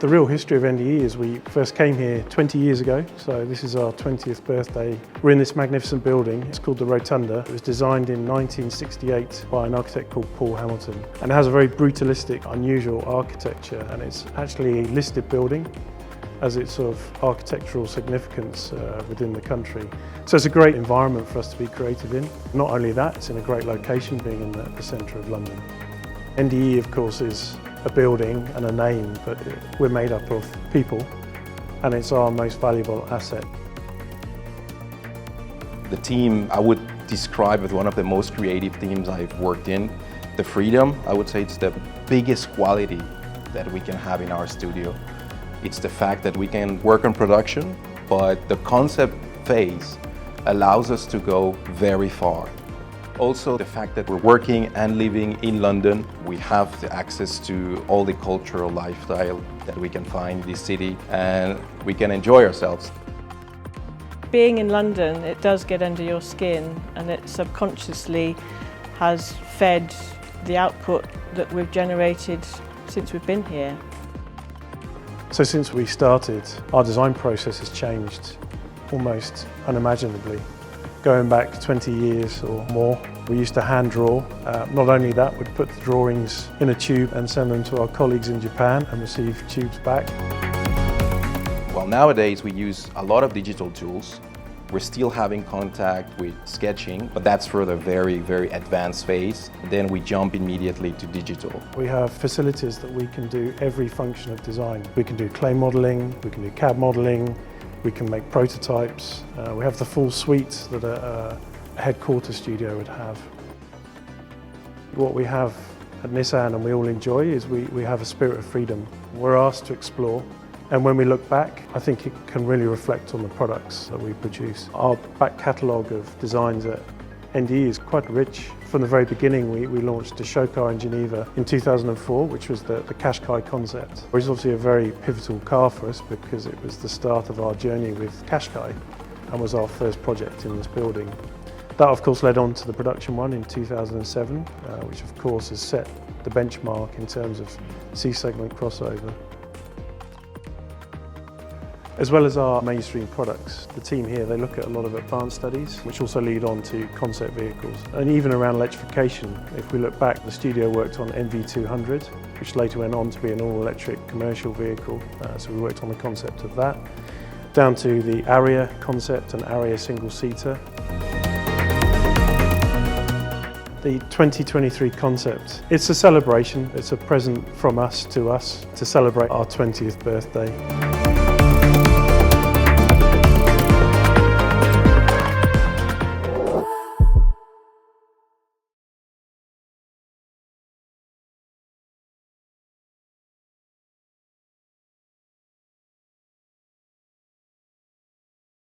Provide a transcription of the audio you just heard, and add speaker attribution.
Speaker 1: The real history of NDE is we first came here 20 years ago, so this is our 20th birthday. We're in this magnificent building. It's called the Rotunda. It was designed in 1968 by an architect called Paul Hamilton, and it has a very brutalistic, unusual architecture, and it's actually a listed building as its sort of architectural significance within the country. So it's a great environment for us to be creative in. Not only that, it's in a great location, being in the centre of London. NDE, of course, is a building and a name, but we're made up of people, and it's our most valuable asset.
Speaker 2: The team I would describe as one of the most creative teams I've worked in. The freedom, I would say it's the biggest quality that we can have in our studio. It's the fact that we can work on production, but the concept phase allows us to go very far. Also, the fact that we're working and living in London, we have the access to all the cultural lifestyle that we can find in this city, and we can enjoy ourselves.
Speaker 3: Being in London, it does get under your skin, and it subconsciously has fed the output that we've generated since we've been here.
Speaker 1: So since we started, our design process has changed almost unimaginably. Going back 20 years or more, we used to hand draw. Not only that, we'd put the drawings in a tube and send them to our colleagues in Japan and receive tubes back.
Speaker 2: Well, nowadays we use a lot of digital tools. We're still having contact with sketching, but that's for the very, very advanced phase. Then we jump immediately to digital.
Speaker 1: We have facilities that we can do every function of design. We can do clay modelling, we can do CAD modelling, we can make prototypes. We have the full suite that a headquarter studio would have. What we have at Nissan, and we all enjoy, is we have a spirit of freedom. We're asked to explore, and when we look back, I think it can really reflect on the products that we produce. Our back catalogue of designs at NDE is quite rich. From the very beginning, we launched the Qashqai in Geneva in 2004, which was the Qashqai concept. It was obviously a very pivotal car for us because it was the start of our journey with Qashqai and was our first project in this building. That, of course, led on to the production one in 2007, which, of course, has set the benchmark in terms of C-segment crossover. As well as our mainstream products, the team here, they look at a lot of advanced studies, which also lead on to concept vehicles. And even around electrification, if we look back, the studio worked on NV200, which later went on to be an all-electric commercial vehicle. So we worked on the concept of that, down to the Aria concept and Aria single-seater. The 2023 concept, it's a celebration, it's a present from us to celebrate our 20th birthday.